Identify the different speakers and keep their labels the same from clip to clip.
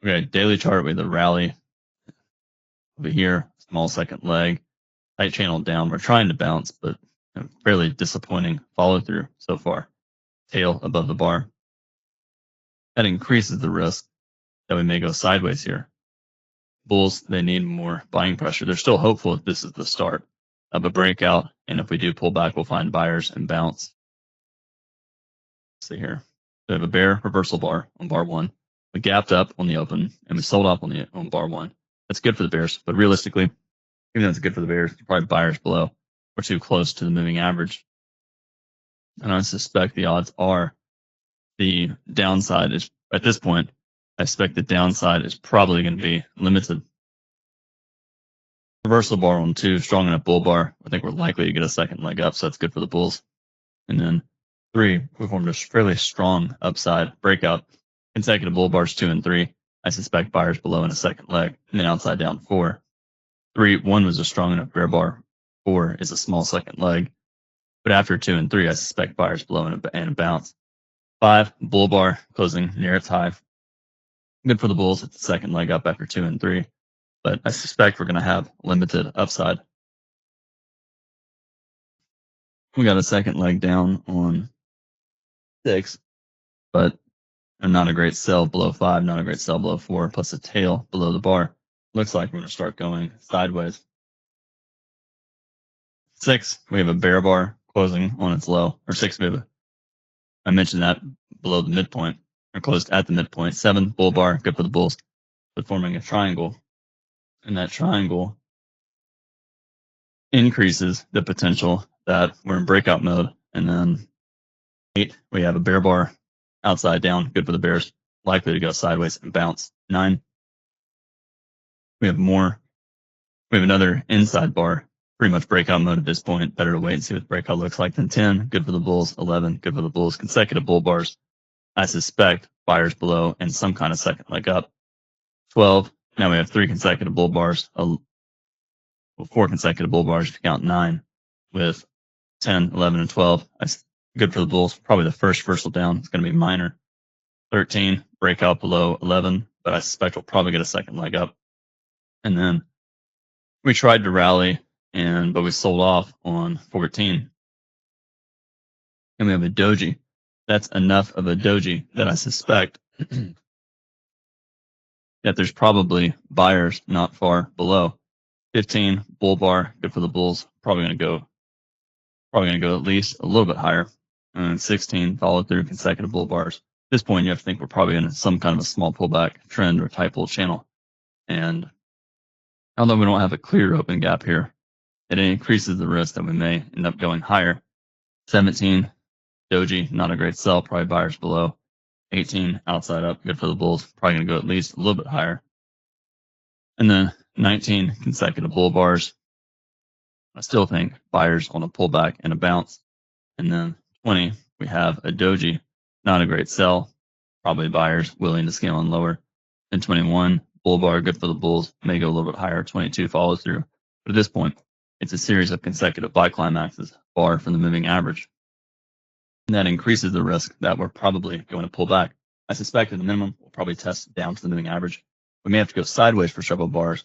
Speaker 1: Okay, daily chart with a rally over here, small second leg, tight channel down. We're trying to bounce, but fairly disappointing follow through so far. Tail above the bar. That increases the risk that we may go sideways here. Bulls, they need more buying pressure. They're still hopeful that this is the start of a breakout, and if we do pull back, we'll find buyers and bounce. Let's see here. We have a bear reversal bar on bar one. We gapped up on the open, and we sold off on bar one. That's good for the bears, but realistically, even though it's good for the bears, probably buyers below. We're too close to the moving average. And I suspect the odds are the downside is, at this point, I expect the downside is probably going to be limited. Reversal bar on two, strong enough bull bar. I think we're likely to get a second leg up, so that's good for the bulls. And then three, we formed a fairly strong upside breakout. Consecutive bull bars 2 and 3. I suspect buyers below in a second leg. And then outside down 4. 3, 1 was a strong enough bear bar. 4 is a small second leg. But after 2 and 3, I suspect buyers below and a bounce. 5, bull bar closing near its high. Good for the bulls. It's the second leg up after 2 and 3. But I suspect we're going to have limited upside. We got a second leg down on 6, but not a great sell below 5, not a great sell below 4, plus a tail below the bar. Looks like we're going to start going sideways. 6, we have a bear bar closing on its low, or 6, I mentioned that below the midpoint, or closed at the midpoint. 7, bull bar, good for the bulls, but forming a triangle. And that triangle increases the potential that we're in breakout mode. And then 8, we have a bear bar outside down, good for the bears, likely to go sideways and bounce. 9, we have another inside bar, pretty much breakout mode at this point. Better to wait and see what the breakout looks like. Then 10, good for the bulls. 11, good for the bulls. Consecutive bull bars. I suspect buyers below and some kind of second leg up. 12, now we have 3 consecutive bull bars. 4 consecutive bull bars if you count 9, with 10, 11, and 12. That's good for the bulls. Probably the first reversal down. It's going to be minor. 13, breakout below 11, but I suspect we'll probably get a second leg up. And then we tried to rally, but we sold off on 14. And we have a doji. That's enough of a doji that I suspect that there's probably buyers not far below. 15, bull bar, good for the bulls. Probably going to go at least a little bit higher. And 16, follow through consecutive bull bars. At this point, you have to think we're probably in some kind of a small pullback trend or type bull channel. And although we don't have a clear open gap here, it increases the risk that we may end up going higher. 17, doji, not a great sell, probably buyers below. 18, outside up, good for the bulls, probably going to go at least a little bit higher. And then 19, consecutive bull bars. I still think buyers on a pullback and a bounce. And then 20, we have a doji, not a great sell, probably buyers willing to scale on lower. And 21, bull bar, good for the bulls, may go a little bit higher. 22, follows through. But at this point, it's a series of consecutive buy climaxes, bar from the moving average. And that increases the risk that we're probably going to pull back. I suspect at the minimum, we'll probably test down to the moving average. We may have to go sideways for several bars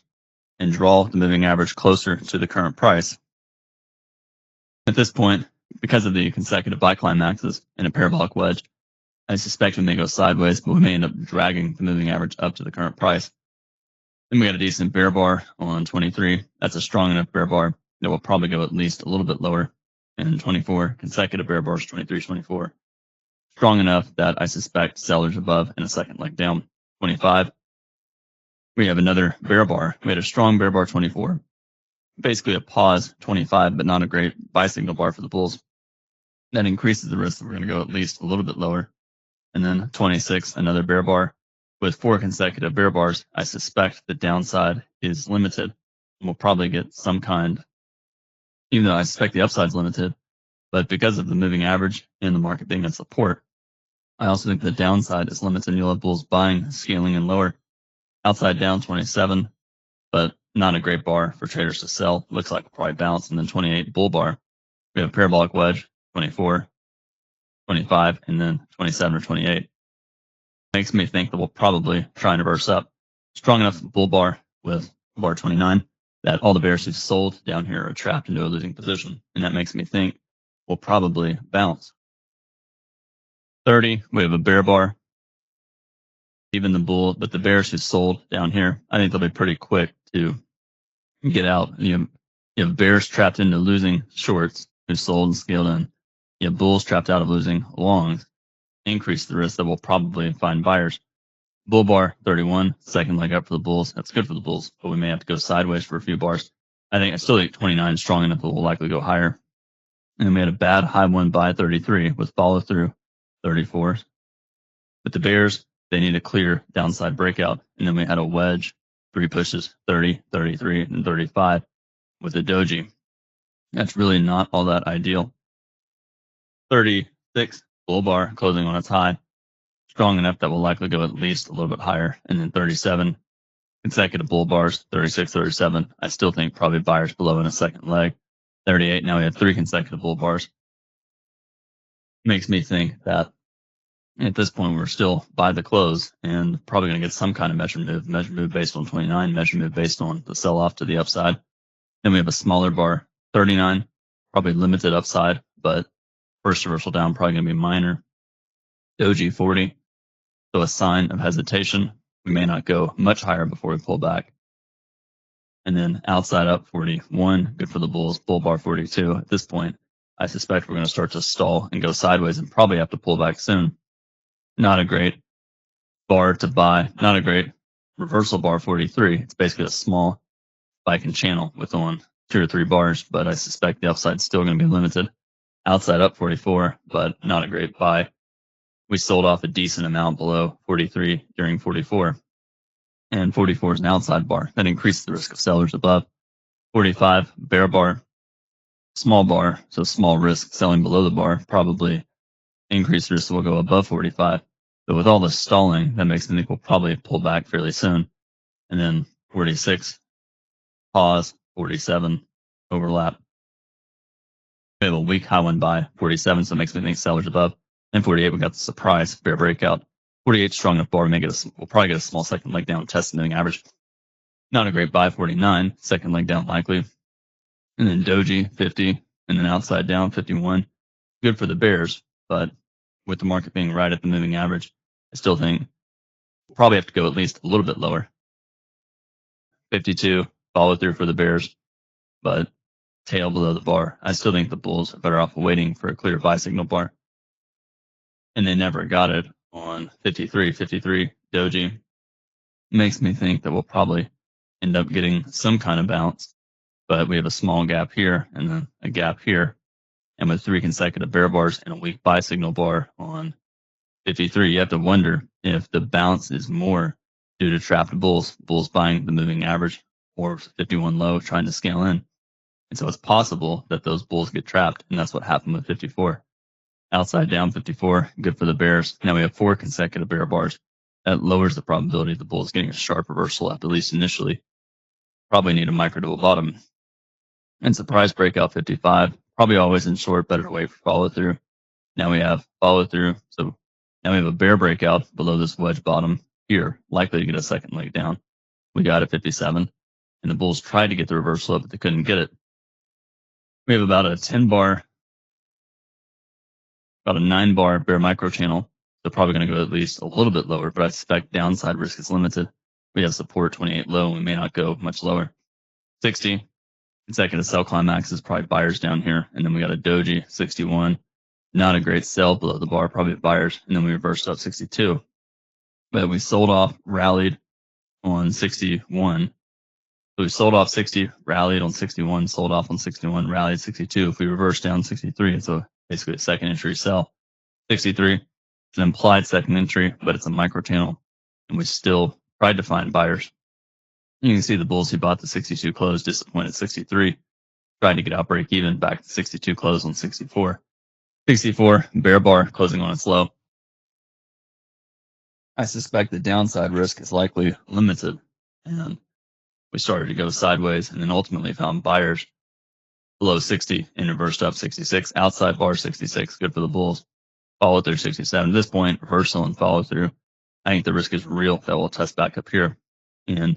Speaker 1: and draw the moving average closer to the current price. At this point, because of the consecutive buy climaxes in a parabolic wedge, I suspect we may go sideways, but we may end up dragging the moving average up to the current price. Then we got a decent bear bar on 23. That's a strong enough bear bar that will probably go at least a little bit lower. And 24, consecutive bear bars, 23, 24. Strong enough that I suspect sellers above and a second leg down. 25, we have another bear bar. We had a strong bear bar 24. Basically a pause 25, but not a great buy signal bar for the bulls. That increases the risk that we're going to go at least a little bit lower. And then 26, another bear bar. With 4 consecutive bear bars, I suspect the downside is limited. And we'll probably get some kind, even though I suspect the upside is limited, but because of the moving average and the market being at support, I also think the downside is limited. You'll have bulls buying, scaling, and lower. Outside down 27, but not a great bar for traders to sell. Looks like we'll probably bounce. And then 28, bull bar. We have a parabolic wedge, 24, 25, and then 27 or 28. Makes me think that we'll probably try and reverse up. strong enough bull bar with bar 29 that all the bears who sold down here are trapped into a losing position. And that makes me think we'll probably bounce. 30, we have a bear bar. Even the bull, but the bears who sold down here, I think they'll be pretty quick to get out. You have bears trapped into losing shorts who sold and scaled in. You have bulls trapped out of losing longs. Increase the risk that we'll probably find buyers. Bull bar 31, second leg up for the bulls. That's good for the bulls, but we may have to go sideways for a few bars. I still think 29 is strong enough that we'll likely go higher. And then we had a bad high one by 33 with follow through 34. But the bears, they need a clear downside breakout. And then we had a wedge, 3 pushes, 30, 33, and 35 with a doji. That's really not all that ideal. 36, bull bar closing on its high. Strong enough that will likely go at least a little bit higher. And then 37, consecutive bull bars, 36, 37. I still think probably buyers below in a second leg. 38, now we have 3 consecutive bull bars. Makes me think that at this point we're still by the close and probably going to get some kind of measure move based on 29, measure move based on the sell off to the upside. Then we have a smaller bar, 39, probably limited upside, but first reversal down probably going to be minor. Doji 40, so a sign of hesitation. We may not go much higher before we pull back. And then outside up 41, good for the bulls. Bull bar 42. At this point, I suspect we're going to start to stall and go sideways and probably have to pull back soon. Not a great bar to buy. Not a great reversal bar 43. It's basically a small spike and channel with on 2 or 3 bars, but I suspect the upside's still going to be limited. Outside up 44, but not a great buy. We sold off a decent amount below 43 during 44. And 44 is an outside bar. That increases the risk of sellers above. 45, bear bar, small bar, so small risk selling below the bar, probably increased risk will go above 45. But with all the stalling, that makes me think we'll probably pull back fairly soon. And then 46, pause, 47, overlap. We have a weak high one by 47, so it makes me think sellers above. And 48, we got the surprise bear breakout. 48 strong enough bar. We'll probably get a small second leg down, test the moving average. Not a great buy. 49, second leg down likely. And then doji 50, and then outside down 51. Good for the bears, but with the market being right at the moving average, I still think we'll probably have to go at least a little bit lower. 52, follow through for the bears, but tail below the bar. I still think the bulls are better off waiting for a clear buy signal bar. And they never got it on 53 doji. Makes me think that we'll probably end up getting some kind of bounce, but we have a small gap here and then a gap here. And with 3 consecutive bear bars and a weak buy signal bar on 53, you have to wonder if the bounce is more due to trapped bulls buying the moving average, or 51 low trying to scale in. And so it's possible that those bulls get trapped, and that's what happened with 54. Outside down 54, good for the bears. Now we have 4 consecutive bear bars. That lowers the probability of the bulls getting a sharp reversal at least initially. Probably need a micro to a bottom. And surprise breakout 55, probably always in short, better to wait for follow through. Now we have follow through. So now we have a bear breakout below this wedge bottom here, likely to get a second leg down. We got a 57, and the bulls tried to get the reversal up, but they couldn't get it. We have about a 10 bar, about a 9 bar bear micro channel. So probably going to go at least a little bit lower, but I suspect downside risk is limited. We have support 28 low, and we may not go much lower. 60, consecutive sell climax is probably buyers down here. And then we got a doji 61, not a great sell below the bar, probably buyers. And then we reversed up 62. But we sold off, rallied on 61. So we sold off 60, rallied on 61, sold off on 61, rallied 62. If we reverse down 63, it's basically a second entry sell. 63, it's an implied second entry, but it's a micro channel. And we still tried to find buyers. You can see the bulls who bought the 62 close disappointed 63, tried to get out break even, back to 62 close on 64. 64, bear bar closing on its low. I suspect the downside risk is likely limited, and we started to go sideways and then ultimately found buyers below 60 and reversed up 66, outside bar 66, good for the bulls. Follow through 67. At this point, reversal and follow through. I think the risk is real that we'll test back up here. And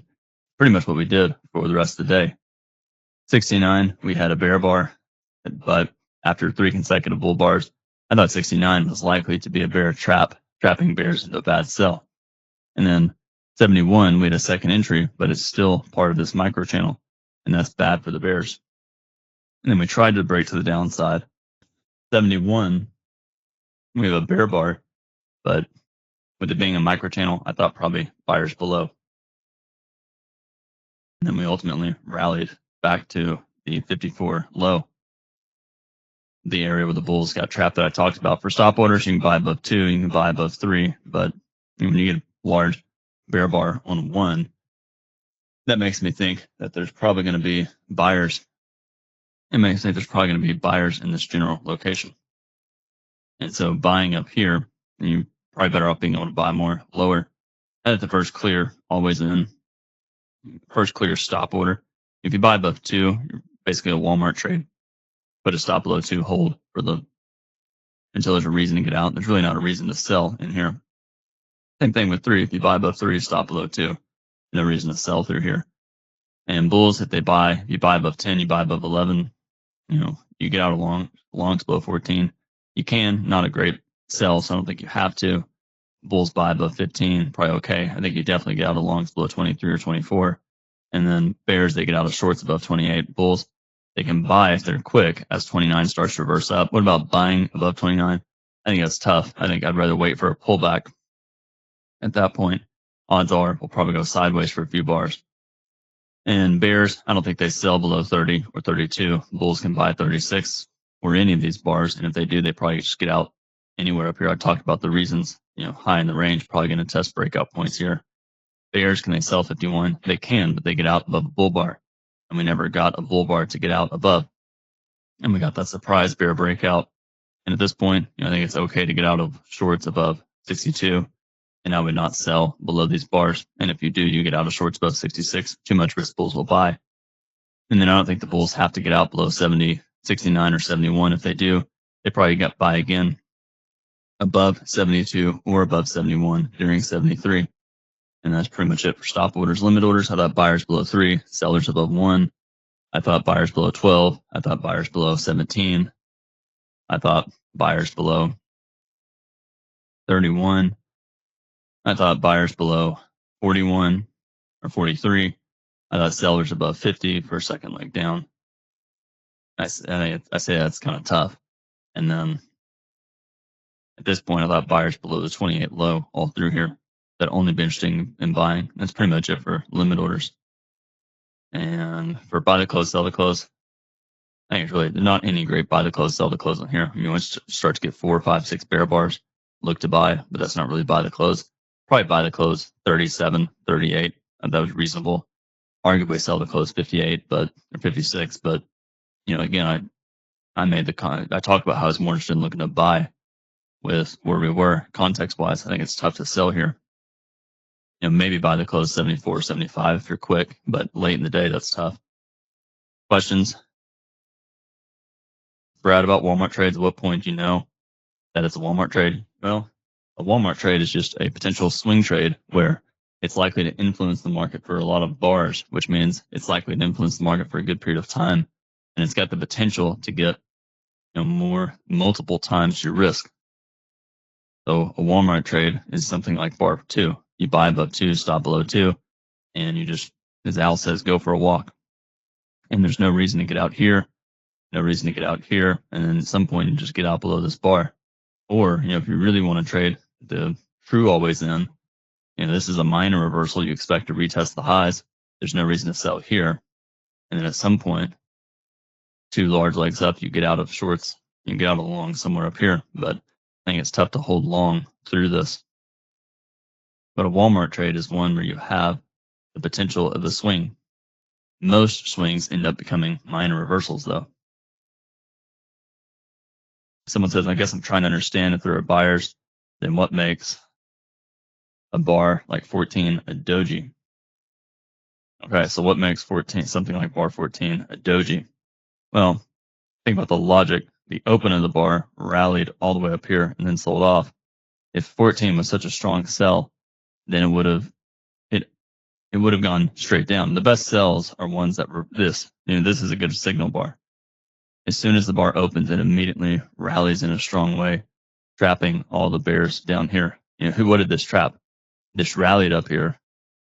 Speaker 1: pretty much what we did for the rest of the day. 69, we had a bear bar, but after 3 consecutive bull bars, I thought 69 was likely to be a bear trap, trapping bears into a bad sell. And then 71, we had a second entry, but it's still part of this micro channel, and that's bad for the bears. And then we tried to break to the downside. 71, we have a bear bar, but with it being a micro channel, I thought probably buyers below. And then we ultimately rallied back to the 54 low, the area where the bulls got trapped that I talked about. For stop orders, you can buy above 2, you can buy above 3, but when you get a large bear bar on 1, that makes me think that there's probably going to be buyers. It makes me think there's probably going to be buyers in this general location. And so buying up here, you probably better off being able to buy more lower. At the first clear, always in. First clear stop order. If you buy above 2, you're basically a Walmart trade. Put a stop below 2, hold for until there's a reason to get out. There's really not a reason to sell in here. Same thing with 3. If you buy above 3, stop below 2. No reason to sell through here. And bulls, if you buy above 10, you buy above 11, you get out of longs below 14. You can, not a great sell, so I don't think you have to. Bulls buy above 15, probably okay. I think you definitely get out of longs below 23 or 24. And then bears, they get out of shorts above 28. Bulls, they can buy if they're quick as 29 starts to reverse up. What about buying above 29? I think that's tough. I think I'd rather wait for a pullback. At that point, odds are we'll probably go sideways for a few bars. And bears, I don't think they sell below 30 or 32. Bulls can buy 36 or any of these bars. And if they do, they probably just get out anywhere up here. I talked about the reasons, high in the range, probably going to test breakout points here. Bears, can they sell 51? They can, but they get out above a bull bar. And we never got a bull bar to get out above. And we got that surprise bear breakout. And at this point, I think it's okay to get out of shorts above 62. And I would not sell below these bars. And if you do, you get out of shorts above 66. Too much risk, bulls will buy. And then I don't think the bulls have to get out below 70, 69, or 71. If they do, they probably get buy again above 72 or above 71 during 73. And that's pretty much it for stop orders. Limit orders, I thought buyers below 3, sellers above 1. I thought buyers below 12. I thought buyers below 17. I thought buyers below 31. I thought buyers below 41 or 43. I thought sellers above 50 for a second leg down. I say that's kind of tough. And then at this point, I thought buyers below the 28 low all through here. That only be interesting in buying. That's pretty much it for limit orders. And for buy the close, sell the close, I think it's really not any great buy the close, sell the close on here. Once you start to get 4, 5, 6 bear bars, look to buy, but that's not really buy the close. Probably buy the close 37, 38. That was reasonable. Arguably sell the close 58, or 56. But again, I made the comment. I talked about how I was more interested in looking to buy with where we were context wise. I think it's tough to sell here. Maybe buy the close 74, 75 if you're quick, but late in the day, that's tough. Questions? Brad, about Walmart trades, at what point do you know that it's a Walmart trade? Well, a Walmart trade is just a potential swing trade where it's likely to influence the market for a lot of bars, which means it's likely to influence the market for a good period of time. And it's got the potential to get multiple times your risk. So a Walmart trade is something like bar 2. You buy above 2, stop below 2, and you just, as Al says, go for a walk. And there's no reason to get out here, no reason to get out here, and then at some point you just get out below this bar. Or, if you really want to trade the true always in, this is a minor reversal. You expect to retest the highs. There's no reason to sell here. And then at some point, 2 large legs up, you get out of shorts. You can get out of long somewhere up here. But I think it's tough to hold long through this. But a Walmart trade is one where you have the potential of a swing. Most swings end up becoming minor reversals, though. Someone says, I guess I'm trying to understand if there are buyers, then what makes a bar like 14 a doji? Okay, so what makes 14 something like bar 14 a doji? Well, think about the logic. The open of the bar rallied all the way up here and then sold off. If 14 was such a strong sell, then it it would have gone straight down. The best sells are ones that were this. This is a good signal bar. As soon as the bar opens, it immediately rallies in a strong way, trapping all the bears down here. What did this trap? This rallied up here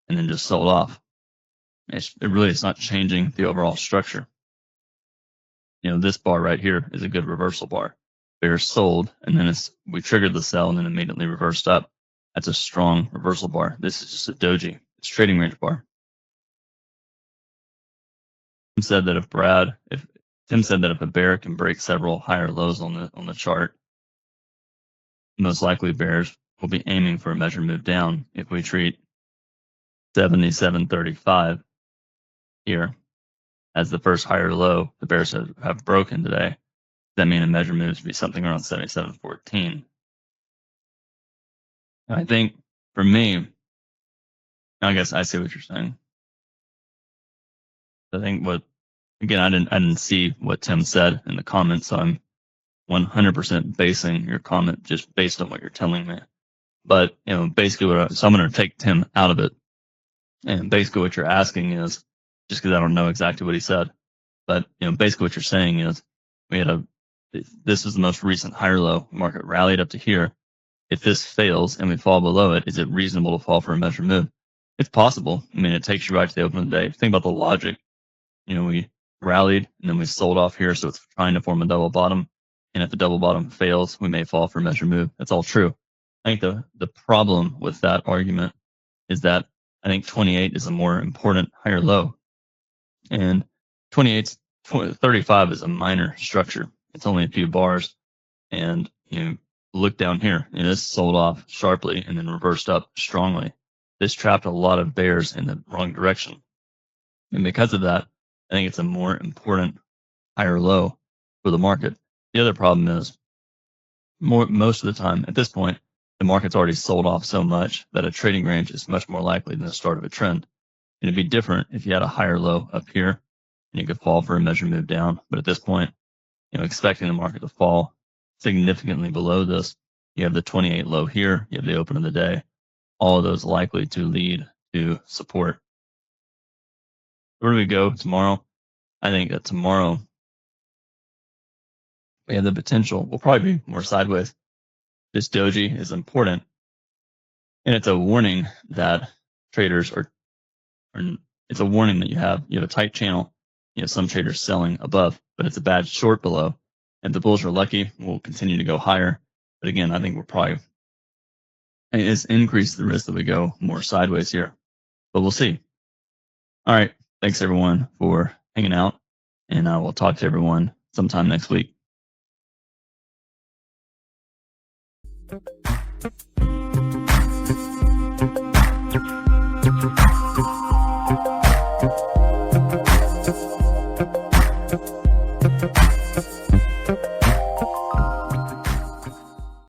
Speaker 1: and then just sold off. It's not changing the overall structure. This bar right here is a good reversal bar. Bears sold, and then we triggered the sell and then immediately reversed up. That's a strong reversal bar. This is just a doji. It's trading range bar. Tim said that if a bear can break several higher lows on the chart, most likely bears will be aiming for a measured move down. If we treat 77.35 here as the first higher low the bears have broken today, does that mean a measured move to be something around 77.14? I think for me, I guess I see what you're saying. I think I didn't see what Tim said in the comments, so I'm 100% basing your comment just based on what you're telling me. But basically, so I'm going to take Tim out of it, and basically what you're asking is, just because I don't know exactly what he said, but basically what you're saying is, this is the most recent higher low. Market rallied up to here. If this fails and we fall below it, is it reasonable to fall for a measured move? It's possible. It takes you right to the open of the day. Think about the logic. We rallied and then we sold off here, so it's trying to form a double bottom. And if the double bottom fails, we may fall for a measured move. That's all true. I think the problem with that argument is that I think 28 is a more important higher low. And 35 is a minor structure. It's only a few bars. And look down here. This sold off sharply and then reversed up strongly. This trapped a lot of bears in the wrong direction. And because of that, I think it's a more important higher low for the market. The other problem is most of the time at this point, the market's already sold off so much that a trading range is much more likely than the start of a trend. And it'd be different if you had a higher low up here and you could fall for a measured move down. But at this point, expecting the market to fall significantly below this, you have the 28 low here, you have the open of the day, all of those likely to lead to support. Where do we go tomorrow? I think that tomorrow we have the potential, we'll probably be more sideways. This doji is important, and it's a warning that traders it's a warning that you have a tight channel, some traders selling above, but it's a bad short below. If the bulls are lucky, we'll continue to go higher. But again, I think it's increased the risk that we go more sideways here, but we'll see. All right. Thanks everyone for hanging out, and I will talk to everyone sometime next week.